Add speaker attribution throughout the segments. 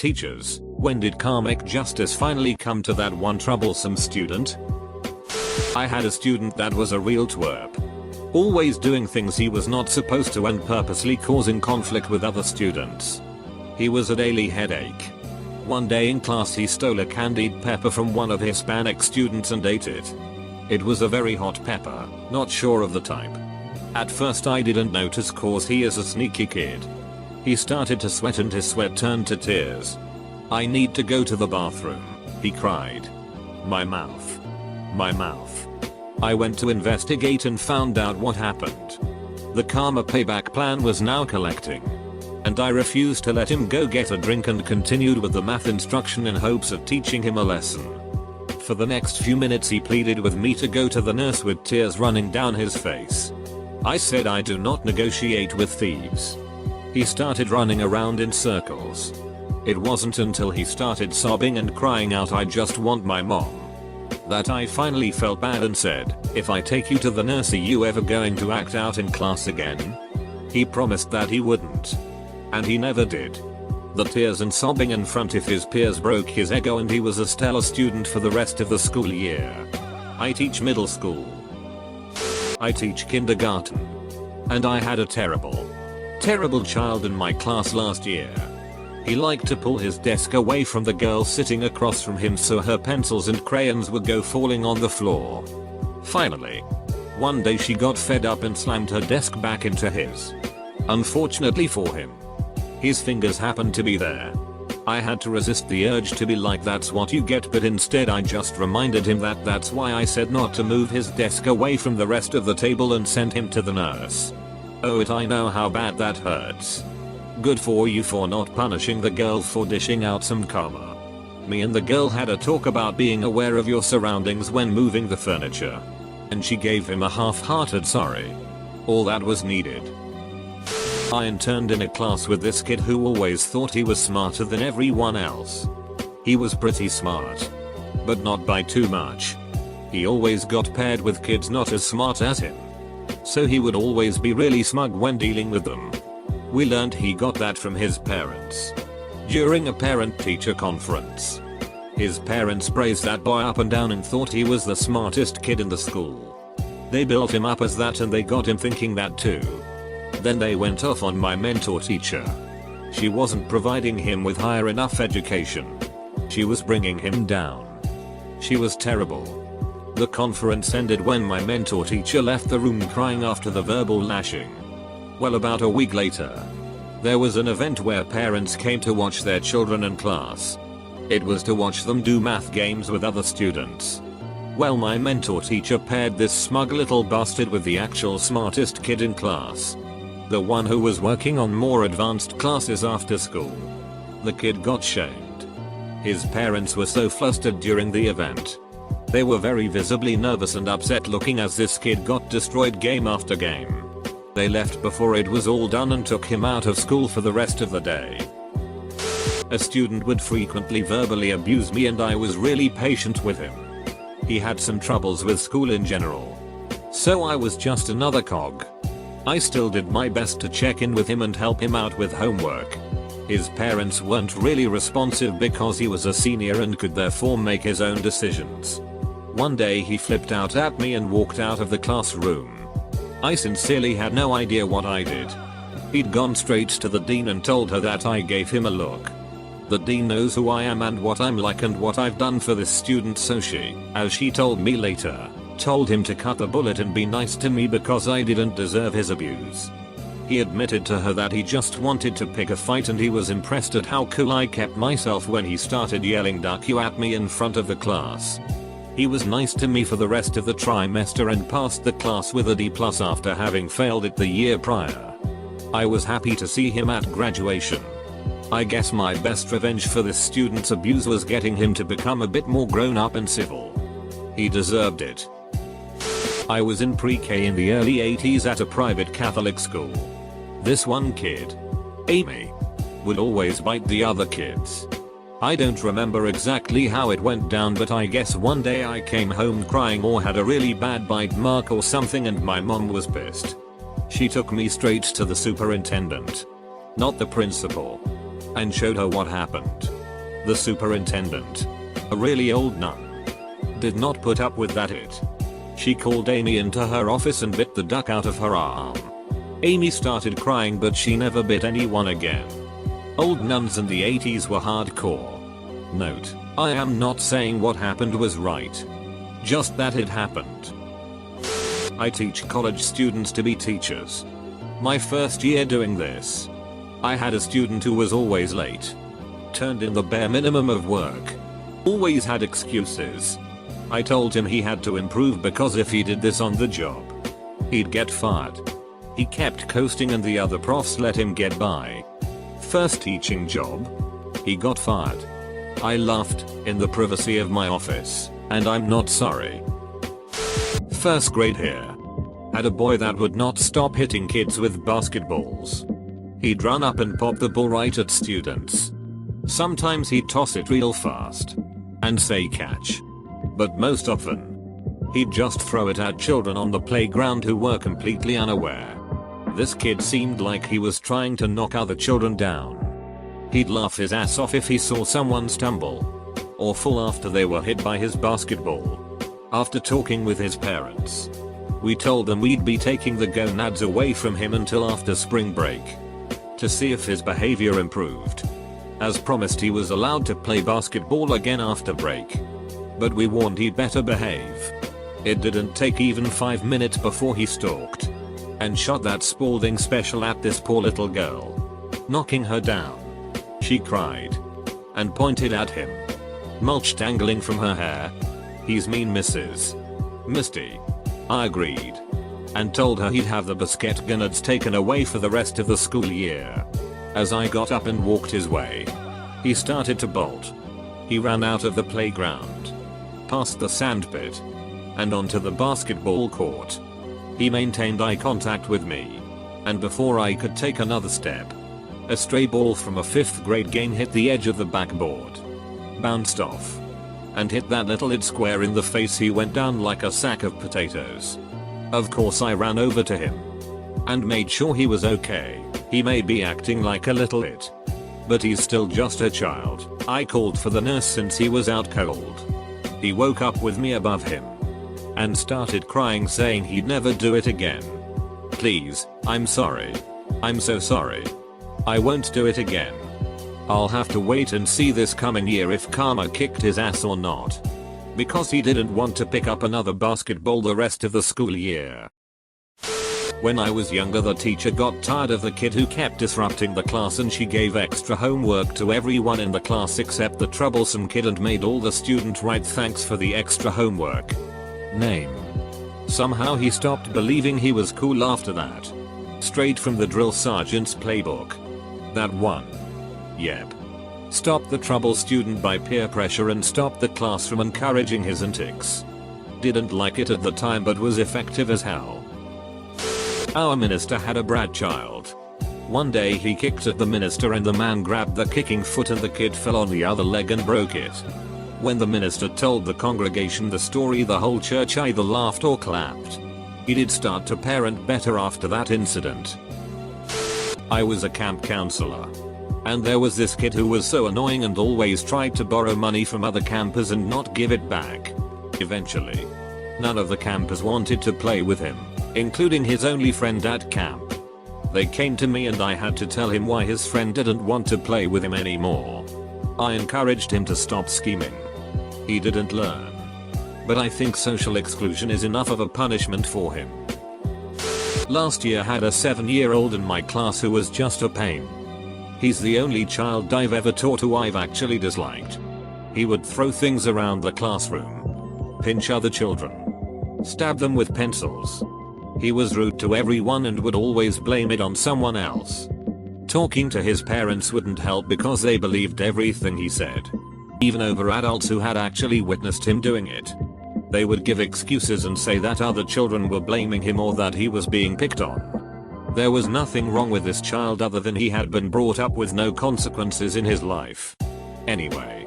Speaker 1: teachers, when did karmic justice finally come to that one troublesome student? I had a student that was a real twerp. Always doing things he was not supposed to and purposely causing conflict with other students. He was a daily headache. One day in class he stole a candied pepper from one of the Hispanic students and ate it. It was a very hot pepper, not sure of the type. At first I didn't notice cause he is a sneaky kid. He started to sweat and his sweat turned to tears. "I need to go to the bathroom," he cried. My mouth. My mouth. I went to investigate and found out what happened. The karma payback plan was now collecting. And I refused to let him go get a drink and continued with the math instruction in hopes of teaching him a lesson. For the next few minutes he pleaded with me to go to the nurse with tears running down his face. I said I do not negotiate with thieves. He started running around in circles. It wasn't until he started sobbing and crying out "I just want my mom" that I finally felt bad and said, "If I take you to the nurse, are you ever going to act out in class again?" He promised that he wouldn't. And he never did. The tears and sobbing in front of his peers broke his ego and he was a stellar student for the rest of the school year. I teach middle school. I teach kindergarten. And I had a terrible child in my class last year. He liked to pull his desk away from the girl sitting across from him so her pencils and crayons would go falling on the floor. Finally, one day she got fed up and slammed her desk back into his. Unfortunately for him, his fingers happened to be there. I had to resist the urge to be like "That's what you get," but instead I just reminded him that that's why I said not to move his desk away from the rest of the table and sent him to the nurse. Oh, I know how bad that hurts. Good for you for not punishing the girl for dishing out some karma. Me and the girl had a talk about being aware of your surroundings when moving the furniture. And she gave him a half-hearted sorry. All that was needed. I interned in a class with this kid who always thought he was smarter than everyone else. He was pretty smart. But not by too much. He always got paired with kids not as smart as him. So he would always be really smug when dealing with them. We learned he got that from his parents. During a parent-teacher conference. His parents praised that boy up and down and thought he was the smartest kid in the school. They built him up as that and they got him thinking that too. Then they went off on my mentor teacher. She wasn't providing him with higher enough education. She was bringing him down. She was terrible. The conference ended when my mentor teacher left the room crying after the verbal lashing. Well, about a week later, there was an event where parents came to watch their children in class. It was to watch them do math games with other students. Well, my mentor teacher paired this smug little bastard with the actual smartest kid in class. The one who was working on more advanced classes after school. The kid got shamed. His parents were so flustered during the event. They were very visibly nervous and upset looking as this kid got destroyed game after game. They left before it was all done and took him out of school for the rest of the day. A student would frequently verbally abuse me and I was really patient with him. He had some troubles with school in general. So I was just another cog. I still did my best to check in with him and help him out with homework. His parents weren't really responsive because he was a senior and could therefore make his own decisions. One day he flipped out at me and walked out of the classroom. I sincerely had no idea what I did. He'd gone straight to the dean and told her that I gave him a look. The dean knows who I am and what I'm like and what I've done for this student, so she, as she told me later, told him to cut the bullet and be nice to me because I didn't deserve his abuse. He admitted to her that he just wanted to pick a fight and he was impressed at how cool I kept myself when he started yelling "duck you" at me in front of the class. He was nice to me for the rest of the trimester and passed the class with a D+ after having failed it the year prior. I was happy to see him at graduation. I guess my best revenge for this student's abuse was getting him to become a bit more grown up and civil. He deserved it. I was in pre-K in the early 80s at a private Catholic school. This one kid, Amy, would always bite the other kids. I don't remember exactly how it went down, but I guess one day I came home crying or had a really bad bite mark or something and my mom was pissed. She took me straight to the superintendent, not the principal, and showed her what happened. The superintendent, a really old nun, did not put up with that it. She called Amy into her office and bit the duck out of her arm. Amy started crying, but she never bit anyone again. Old nuns in the 80s were hardcore. Note, I am not saying what happened was right. Just that it happened. I teach college students to be teachers. My first year doing this, I had a student who was always late. Turned in the bare minimum of work. Always had excuses. I told him he had to improve because if he did this on the job, he'd get fired. He kept coasting and the other profs let him get by. First teaching job, he got fired. I laughed in the privacy of my office, and I'm not sorry. First grade here. Had a boy that would not stop hitting kids with basketballs. He'd run up and pop the ball right at students. Sometimes he'd toss it real fast and say catch. But most often, he'd just throw it at children on the playground who were completely unaware. This kid seemed like he was trying to knock other children down. He'd laugh his ass off if he saw someone stumble or fall after they were hit by his basketball. After talking with his parents, we told them we'd be taking the gonads away from him until after spring break to see if his behavior improved. As promised, he was allowed to play basketball again after break, but we warned he'd better behave. It didn't take even 5 minutes before he stalked and shot that Spalding special at this poor little girl, knocking her down. She cried and pointed at him, mulch dangling from her hair. "He's mean, Mrs. Misty." I agreed and told her he'd have the basket gonads taken away for the rest of the school year. As I got up and walked his way, he started to bolt. He ran out of the playground, past the sandpit, and onto the basketball court. He maintained eye contact with me, and before I could take another step, a stray ball from a 5th grade game hit the edge of the backboard, bounced off, and hit that little id square in the face. He went down like a sack of potatoes. Of course I ran over to him and made sure he was okay. He may be acting like a little it, but he's still just a child. I called for the nurse since he was out cold. He woke up with me above him and started crying, saying he'd never do it again. "Please, I'm sorry. I'm so sorry. I won't do it again. I'll have to wait and see this coming year if karma kicked his ass or not." Because he didn't want to pick up another basketball the rest of the school year. When I was younger, the teacher got tired of the kid who kept disrupting the class, and she gave extra homework to everyone in the class except the troublesome kid and made all the students write thanks for the extra homework. Name. Somehow he stopped believing he was cool after that. Straight from the drill sergeant's playbook. That one. Yep. Stopped the trouble student by peer pressure and stopped the class from encouraging his antics. Didn't like it at the time, but was effective as hell. Our minister had a brat child. One day he kicked at the minister and the man grabbed the kicking foot and the kid fell on the other leg and broke it. When the minister told the congregation the story, the whole church either laughed or clapped. He did start to parent better after that incident. I was a camp counselor, and there was this kid who was so annoying and always tried to borrow money from other campers and not give it back. Eventually, none of the campers wanted to play with him, including his only friend at camp. They came to me and I had to tell him why his friend didn't want to play with him anymore. I encouraged him to stop scheming. He didn't learn. But I think social exclusion is enough of a punishment for him. Last year had a 7-year-old in my class who was just a pain. He's the only child I've ever taught who I've actually disliked. He would throw things around the classroom, pinch other children, stab them with pencils. He was rude to everyone and would always blame it on someone else. Talking to his parents wouldn't help because they believed everything he said, even over adults who had actually witnessed him doing it. They would give excuses and say that other children were blaming him or that he was being picked on. There was nothing wrong with this child other than he had been brought up with no consequences in his life. Anyway,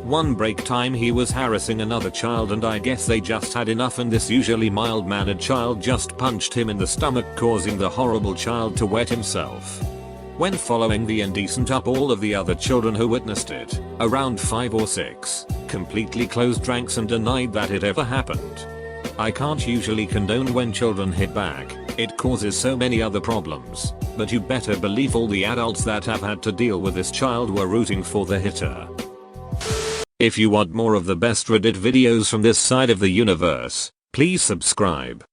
Speaker 1: one break time he was harassing another child and I guess they just had enough, and this usually mild-mannered child just punched him in the stomach, causing the horrible child to wet himself. when following the indecent up all of the other children who witnessed it, around 5 or 6, completely closed ranks and denied that it ever happened. I can't usually condone when children hit back, it causes so many other problems, but you better believe all the adults that have had to deal with this child were rooting for the hitter. If you want more of the best Reddit videos from this side of the universe, please subscribe.